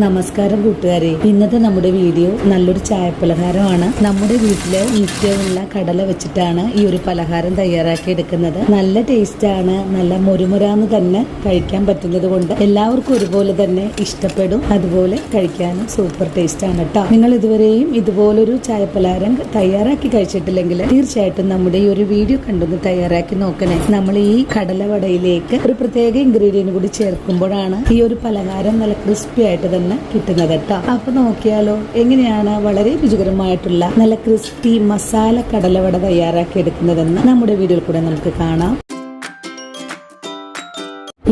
നമസ്കാരം കൂട്ടുകാരെ, ഇന്നത്തെ നമ്മുടെ വീഡിയോ നല്ലൊരു ചായപ്പലഹാരമാണ്. നമ്മുടെ വീട്ടില് നിത്യമുള്ള കടല വെച്ചിട്ടാണ് ഈ ഒരു പലഹാരം തയ്യാറാക്കി എടുക്കുന്നത്. നല്ല ടേസ്റ്റ് ആണ്, നല്ല മുരുമുരാന്ന് തന്നെ കഴിക്കാൻ പറ്റുന്നത് കൊണ്ട് എല്ലാവർക്കും ഒരുപോലെ തന്നെ ഇഷ്ടപ്പെടും. അതുപോലെ കഴിക്കാനും സൂപ്പർ ടേസ്റ്റ് ആണ് കേട്ടോ. നിങ്ങൾ ഇതുവരെയും ഇതുപോലൊരു ചായപ്പലഹാരം തയ്യാറാക്കി കഴിച്ചിട്ടില്ലെങ്കിൽ തീർച്ചയായിട്ടും നമ്മുടെ ഈ ഒരു വീഡിയോ കണ്ടൊന്ന് തയ്യാറാക്കി നോക്കണേ. നമ്മൾ ഈ കടലവടയിലേക്ക് ഒരു പ്രത്യേക ഇൻഗ്രീഡിയന്റ് കൂടി ചേർക്കുമ്പോഴാണ് ഈ ഒരു പലഹാരം നല്ല ക്രിസ്പി ആയിട്ട് തന്നെ കിട്ടുന്നത് കേട്ടോ. അപ്പൊ നോക്കിയാലോ എങ്ങനെയാണ് വളരെ രുചികരമായിട്ടുള്ള നല്ല ക്രിസ്പി മസാല കടലവട തയ്യാറാക്കി എടുക്കുന്നതെന്ന് നമ്മുടെ വീഡിയോയിൽ കൂടെ നമുക്ക് കാണാം.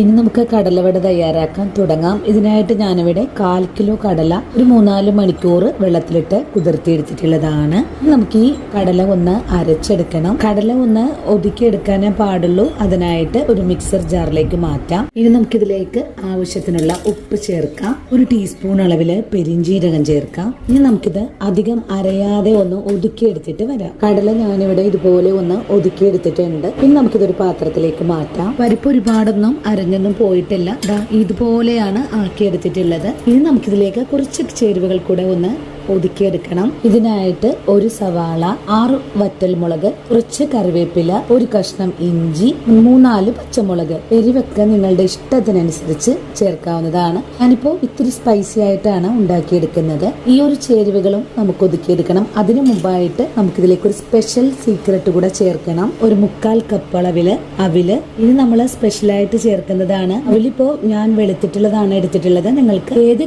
ഇനി നമുക്ക് കടലവട തയ്യാറാക്കാൻ തുടങ്ങാം. ഇതിനായിട്ട് ഞാനിവിടെ 1/4 കിലോ കടല ഒരു 3-4 മണിക്കൂർ വെള്ളത്തിലിട്ട് കുതിർത്തിയെടുത്തിട്ടുള്ളതാണ്. നമുക്ക് ഈ കടല ഒന്ന് അരച്ചെടുക്കണം. കടല ഒന്ന് ഒതുക്കിയെടുക്കാനേ പാടുള്ളൂ. അതിനായിട്ട് ഒരു മിക്സർ ജാറിലേക്ക് മാറ്റാം. ഇനി നമുക്കിതിലേക്ക് ആവശ്യത്തിനുള്ള ഉപ്പ് ചേർക്കാം. 1 ടീസ്പൂൺ അളവില് പെരിഞ്ജീരകം ചേർക്കാം. ഇനി നമുക്കിത് അധികം അരയാതെ ഒന്ന് ഒതുക്കിയെടുത്തിട്ട് വരാം. കടല ഞാനിവിടെ ഇതുപോലെ ഒന്ന് ഒതുക്കിയെടുത്തിട്ടുണ്ട്. ഇനി നമുക്കിതൊരു പാത്രത്തിലേക്ക് മാറ്റാം. പരിപ്പ് ഒരുപാടൊന്നും ൊന്നും പോയിട്ടില്ല. ഇതുപോലെയാണ് ആക്കിയെടുത്തിട്ടുള്ളത്. ഇനി നമുക്കിതിലേക്ക് കുറച്ച് ചേരുവകൾ കൂടെ ഒന്ന് ഒതുക്കിയെടുക്കണം. ഇതിനായിട്ട് 1 സവാള, 6 വറ്റൽമുളക്, കുറച്ച് കറിവേപ്പില, 1 കഷ്ണം ഇഞ്ചി, 3-4 പച്ചമുളക്. എരിവൊക്കെ നിങ്ങളുടെ ഇഷ്ടത്തിനനുസരിച്ച് ചേർക്കാവുന്നതാണ്. ഞാനിപ്പോ ഇത്തിരി സ്പൈസി ആയിട്ടാണ് ഉണ്ടാക്കിയെടുക്കുന്നത്. ഈ ഒരു ചേരുവകളും നമുക്ക് ഒതുക്കിയെടുക്കണം. അതിനു മുമ്പായിട്ട് നമുക്കിതിലേക്ക് ഒരു സ്പെഷ്യൽ സീക്രട്ട് കൂടെ ചേർക്കണം. 1/4 കപ്പ് അളവില് അവില്. ഇത് നമ്മൾ സ്പെഷ്യലായിട്ട് ചേർക്കുന്നതാണ്. അവിലിപ്പോ ഞാൻ വെളുത്തിട്ടുള്ളതാണ് എടുത്തിട്ടുള്ളത്. നിങ്ങൾക്ക് ഏത്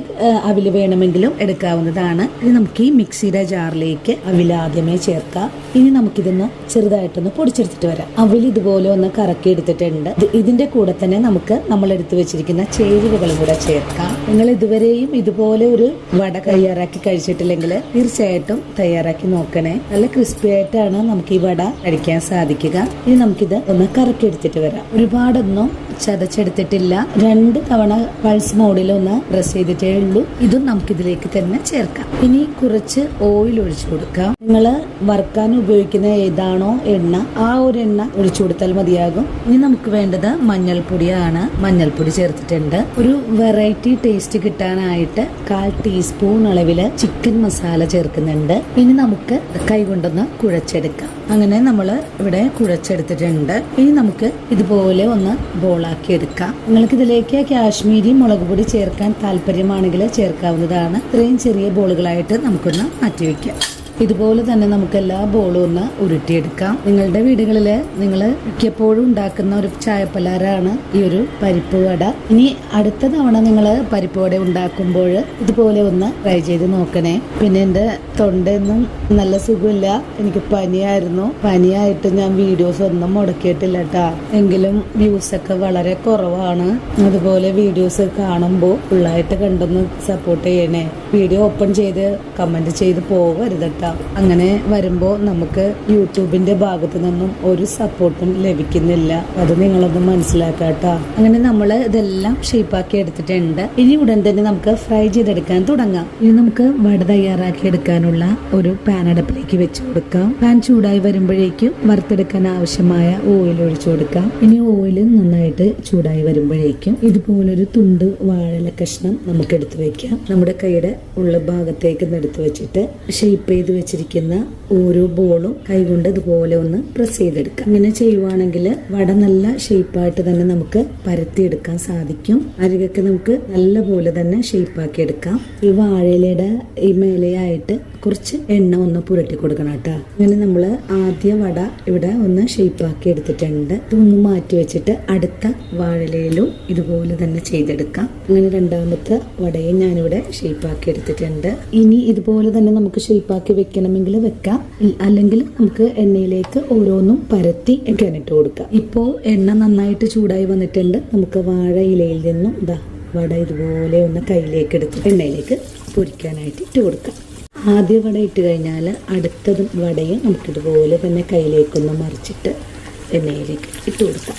അവില് വേണമെങ്കിലും എടുക്കാവുന്നതാണ്. ഇനി നമുക്ക് ഈ മിക്സിയുടെ ജാറിലേക്ക് അവിൽ ആദ്യമേ ചേർക്കാം. ഇനി നമുക്കിതൊന്ന് ചെറുതായിട്ടൊന്ന് പൊടിച്ചെടുത്തിട്ട് വരാം. അവിൽ ഇതുപോലെ ഒന്ന് കറക്കി എടുത്തിട്ടുണ്ട്. ഇതിന്റെ കൂടെ തന്നെ നമുക്ക് നമ്മൾ എടുത്തു വെച്ചിരിക്കുന്ന ചേരുവകളും കൂടെ ചേർക്കാം. നിങ്ങൾ ഇതുവരെയും ഇതുപോലെ ഒരു വട തയ്യാറാക്കി കഴിച്ചിട്ടില്ലെങ്കിൽ തീർച്ചയായിട്ടും തയ്യാറാക്കി നോക്കണേ. നല്ല ക്രിസ്പി ആയിട്ടാണ് നമുക്ക് ഈ വട കഴിക്കാൻ സാധിക്കുക. ഇനി നമുക്കിത് ഒന്ന് കറക്കി എടുത്തിട്ട് വരാം. ഒരുപാടൊന്നും ചതച്ചെടുത്തിട്ടില്ല. 2 തവണ പൾസ് മോഡിൽ ഒന്ന് പ്രസ് ചെയ്തിട്ടേ ഉള്ളൂ. ഇതും നമുക്കിതിലേക്ക് തന്നെ ചേർക്കാം. ഇനി കുറച്ച് ഓയിൽ ഒഴിച്ചു കൊടുക്കാം. നിങ്ങൾ വറുക്കാൻ ഉപയോഗിക്കുന്ന ഏതാണോ എണ്ണ, ആ ഒരു എണ്ണ ഒഴിച്ചു കൊടുത്താൽ മതിയാകും. ഇനി നമുക്ക് വേണ്ടത് മഞ്ഞൾപ്പൊടിയാണ്. മഞ്ഞൾപ്പൊടി ചേർത്തിട്ടുണ്ട്. ഒരു വെറൈറ്റി ടേസ്റ്റ് കിട്ടാനായിട്ട് 1/4 ടീസ്പൂൺ അളവില് ചിക്കൻ മസാല ചേർക്കുന്നുണ്ട്. ഇനി നമുക്ക് കൈ കൊണ്ടൊന്ന് കുഴച്ചെടുക്കാം. അങ്ങനെ നമ്മൾ ഇവിടെ കുഴച്ചെടുത്തിട്ടുണ്ട്. ഇനി നമുക്ക് ഇതുപോലെ ഒന്ന് ബോളാക്കി എടുക്കാം. നിങ്ങൾക്ക് ഇതിലേക്ക് കാശ്മീരി മുളക് പൊടി ചേർക്കാൻ താല്പര്യമാണെങ്കിൽ ചേർക്കാവുന്നതാണ്. ഇത്രയും ചെറിയ ബോളുകളായിട്ട് നമുക്കൊന്ന് മാറ്റിവെക്കാം. ഇതുപോലെ തന്നെ നമുക്ക് എല്ലാ ബോളും ഒന്ന് ഉരുട്ടിയെടുക്കാം. നിങ്ങളുടെ വീടുകളിൽ നിങ്ങൾ മിക്കപ്പോഴും ഉണ്ടാക്കുന്ന ഒരു ചായപ്പലഹാരമാണ് ഈ ഒരു പരിപ്പ് വട. ഇനി അടുത്ത തവണ നിങ്ങൾ പരിപ്പ് വട ഉണ്ടാക്കുമ്പോൾ ഇതുപോലെ ഒന്ന് ട്രൈ ചെയ്ത് നോക്കണേ. പിന്നെ എൻ്റെ തൊണ്ടയൊന്നും നല്ല സുഖമില്ല. എനിക്ക് പനിയായിരുന്നു. പനിയായിട്ട് ഞാൻ വീഡിയോസ് ഒന്നും മുടക്കിയിട്ടില്ല കേട്ടാ. എങ്കിലും വ്യൂസ് ഒക്കെ വളരെ കുറവാണ്. അതുപോലെ വീഡിയോസ് കാണുമ്പോൾ ഫുള്ളായിട്ട് കണ്ടൊന്ന് സപ്പോർട്ട് ചെയ്യണേ. വീഡിയോ ഓപ്പൺ ചെയ്ത് കമന്റ് ചെയ്ത് പോകരുതട്ടാ. അങ്ങനെ വരുമ്പോൾ നമുക്ക് യൂട്യൂബിന്റെ ഭാഗത്തു നിന്നും ഒരു സപ്പോർട്ടും ലഭിക്കുന്നില്ല. അത് നിങ്ങളൊന്ന് മനസ്സിലാക്കാട്ടോ. അങ്ങനെ നമ്മൾ ഇതെല്ലാം ഷേപ്പാക്കി എടുത്തിട്ടുണ്ട്. ഇനി ഉടൻ തന്നെ നമുക്ക് ഫ്രൈ ചെയ്തെടുക്കാൻ തുടങ്ങാം. ഇനി നമുക്ക് വട തയ്യാറാക്കി എടുക്കാനുള്ള ഒരു പാൻ അടുപ്പിലേക്ക് വെച്ച് കൊടുക്കാം. പാൻ ചൂടായി വരുമ്പോഴേക്കും വറുത്തെടുക്കാൻ ആവശ്യമായ ഓയിൽ ഒഴിച്ചു കൊടുക്കാം. ഇനി ഓയിൽ നന്നായിട്ട് ചൂടായി വരുമ്പോഴേക്കും ഇതുപോലൊരു തുണ്ട് വാഴല കഷ്ണം നമുക്ക് എടുത്തു വെക്കാം. നമ്മുടെ കൈയുടെ ഉള്ള ഭാഗത്തേക്ക് എടുത്തു വെച്ചിട്ട് ഷേപ്പ് ചെയ്ത് വെച്ചിരിക്കുന്ന ഓരോ ബോളും കൈകൊണ്ട് ഇതുപോലെ ഒന്ന് പ്രസ് ചെയ്തെടുക്കാം. ഇങ്ങനെ ചെയ്യുവാണെങ്കിൽ വട നല്ല ഷേപ്പായിട്ട് തന്നെ നമുക്ക് പരത്തിയെടുക്കാൻ സാധിക്കും. അരികൊക്കെ നമുക്ക് നല്ല പോലെ തന്നെ ഷേപ്പാക്കി എടുക്കാം. ഈ വാഴയിലയുടെ ഈ മേലെയായിട്ട് കുറച്ച് എണ്ണ ഒന്ന് പുരട്ടി കൊടുക്കണം കേട്ടോ. അങ്ങനെ നമ്മൾ ആദ്യ വട ഇവിടെ ഒന്ന് ഷേപ്പാക്കി എടുത്തിട്ടുണ്ട്. ഇതൊന്ന് മാറ്റി വെച്ചിട്ട് അടുത്ത വാഴയിലും ഇതുപോലെ തന്നെ ചെയ്തെടുക്കാം. അങ്ങനെ രണ്ടാമത്തെ വടയും ഞാനിവിടെ ഷേപ്പാക്കി എടുത്തിട്ടുണ്ട്. ഇനി ഇതുപോലെ തന്നെ നമുക്ക് ഷേപ്പാക്കി വെക്കണമെങ്കിൽ വെക്കാം. അല്ലെങ്കിൽ നമുക്ക് എണ്ണയിലേക്ക് ഓരോന്നും പരത്തി ഇട്ട് കൊടുക്കാം. ഇപ്പോ എണ്ണ നന്നായിട്ട് ചൂടായി വന്നിട്ടുണ്ട്. നമുക്ക് വാഴ ഇലയിൽ നിന്നും വട ഇതുപോലെ ഒന്ന് കയ്യിലേക്ക് എടുത്ത് എണ്ണയിലേക്ക് പൊരിക്കാനായിട്ട് ഇട്ട് കൊടുക്കാം. ആദ്യ വട ഇട്ട് കഴിഞ്ഞാൽ അടുത്തതും വടയും നമുക്കിതുപോലെ തന്നെ കയ്യിലേക്കൊന്ന് മറിച്ചിട്ട് എണ്ണയിലേക്ക് ഇട്ട് കൊടുക്കാം.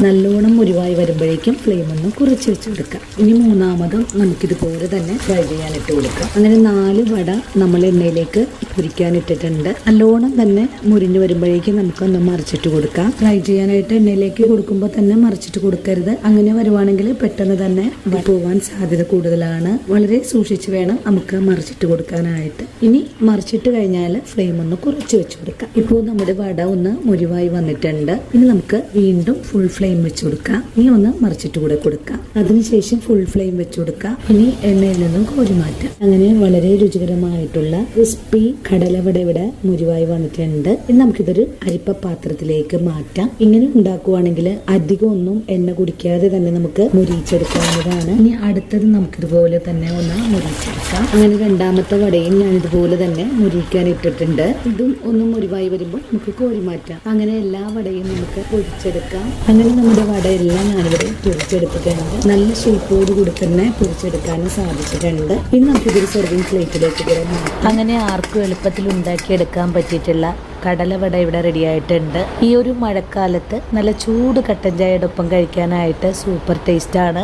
നല്ലോണം മുരിവായി വരുമ്പോഴേക്കും ഫ്ലെയിം ഒന്ന് കുറച്ച് വെച്ച് കൊടുക്കാം. ഇനി മൂന്നാമതും നമുക്കിതുപോലെ തന്നെ ഫ്രൈ ചെയ്യാനിട്ട് കൊടുക്കാം. അങ്ങനെ 4 വട നമ്മൾ എണ്ണയിലേക്ക് പൊരിക്കാൻ ഇട്ടിട്ടുണ്ട്. നല്ലോണം തന്നെ മുരിഞ്ഞു വരുമ്പോഴേക്കും നമുക്കൊന്ന് മറിച്ചിട്ട് കൊടുക്കാം. ഫ്രൈ ചെയ്യാനായിട്ട് എണ്ണയിലേക്ക് കൊടുക്കുമ്പോൾ തന്നെ മറിച്ചിട്ട് കൊടുക്കരുത്. അങ്ങനെ വരുവാണെങ്കിൽ പെട്ടെന്ന് തന്നെ പോവാൻ സാധ്യത കൂടുതലാണ്. വളരെ സൂക്ഷിച്ച് വേണം നമുക്ക് മറിച്ചിട്ട് കൊടുക്കാനായിട്ട്. ഇനി മറിച്ചിട്ട് കഴിഞ്ഞാൽ ഫ്ലെയിം ഒന്ന് കുറച്ച് വെച്ച് കൊടുക്കാം. ഇപ്പോൾ നമ്മുടെ വട ഒന്ന് മുരിവായി വന്നിട്ടുണ്ട്. ഇനി നമുക്ക് വീണ്ടും ഫുൾ ഫ്ലെയിം വെച്ച് കൊടുക്കാം. ഇനി ഒന്ന് മറിച്ചിട്ട് കൂടെ കൊടുക്കാം. അതിനുശേഷം ഫുൾ ഫ്ലെയിം വെച്ച് കൊടുക്കാം. ഇനി എണ്ണയിൽ നിന്നും കോരി മാറ്റാം. അങ്ങനെ വളരെ രുചികരമായിട്ടുള്ള ക്രിസ്പി കടലവട ഇവിടെ മുരിവായി വന്നിട്ടുണ്ട്. ഇനി നമുക്കിതൊരു അരിപ്പ പാത്രത്തിലേക്ക് മാറ്റാം. ഇങ്ങനെ ഉണ്ടാക്കുവാണെങ്കിൽ അധികം ഒന്നും എണ്ണ കുടിക്കാതെ തന്നെ നമുക്ക് മുരിച്ചെടുക്കാവുന്നതാണ്. ഇനി അടുത്തത് നമുക്കിതുപോലെ തന്നെ ഒന്ന് മുരിച്ചെടുക്കാം. അങ്ങനെ രണ്ടാമത്തെ വടയും ഞാൻ ഇതുപോലെ തന്നെ മുരിക്കാൻ ഇട്ടിട്ടുണ്ട്. ഇതും ഒന്ന് മുരിവായി വരുമ്പോൾ നമുക്ക് കോരി മാറ്റാം. അങ്ങനെ എല്ലാ വടയും നമുക്ക് പൊരിച്ചെടുക്കാം. അങ്ങനെ നമ്മുടെ വടയെല്ലാം ഞാനിവിടെ പൊരിച്ചെടുത്തിട്ടുണ്ട്. നല്ല ഷേപ്പോട് കൂടി തന്നെ പൊരിച്ചെടുക്കാനും സാധിച്ചിട്ടുണ്ട്. ഇനി നമുക്കിതൊരു സെർവിങ് പ്ലേറ്റിലേക്ക് കൂടെ മാറ്റാം. അങ്ങനെ ആർക്കും എളുപ്പത്തിൽ ഉണ്ടാക്കിയെടുക്കാൻ പറ്റിയിട്ടുള്ള കടലവട ഇവിടെ റെഡി ആയിട്ടുണ്ട്. ഈ ഒരു മഴക്കാലത്ത് നല്ല ചൂട് കട്ടൻ ചായയുടെ ഒപ്പം കഴിക്കാനായിട്ട് സൂപ്പർ ടേസ്റ്റാണ്.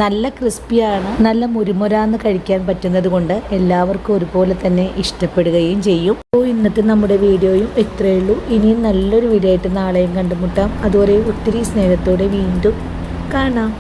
നല്ല ക്രിസ്പിയാണ്. നല്ല മുരുമുരാന്ന് കഴിക്കാൻ പറ്റുന്നത് കൊണ്ട് എല്ലാവർക്കും ഒരുപോലെ തന്നെ ഇഷ്ടപ്പെടുകയും ചെയ്യും. അപ്പോൾ ഇന്നത്തെ നമ്മുടെ വീഡിയോയും ഇത്രയേ ഉള്ളൂ. ഇനിയും നല്ലൊരു വീഡിയോ ആയിട്ട് നാളെയും കണ്ടുമുട്ടാം. അതുവരെ ഒത്തിരി സ്നേഹത്തോടെ വീണ്ടും കാണാം.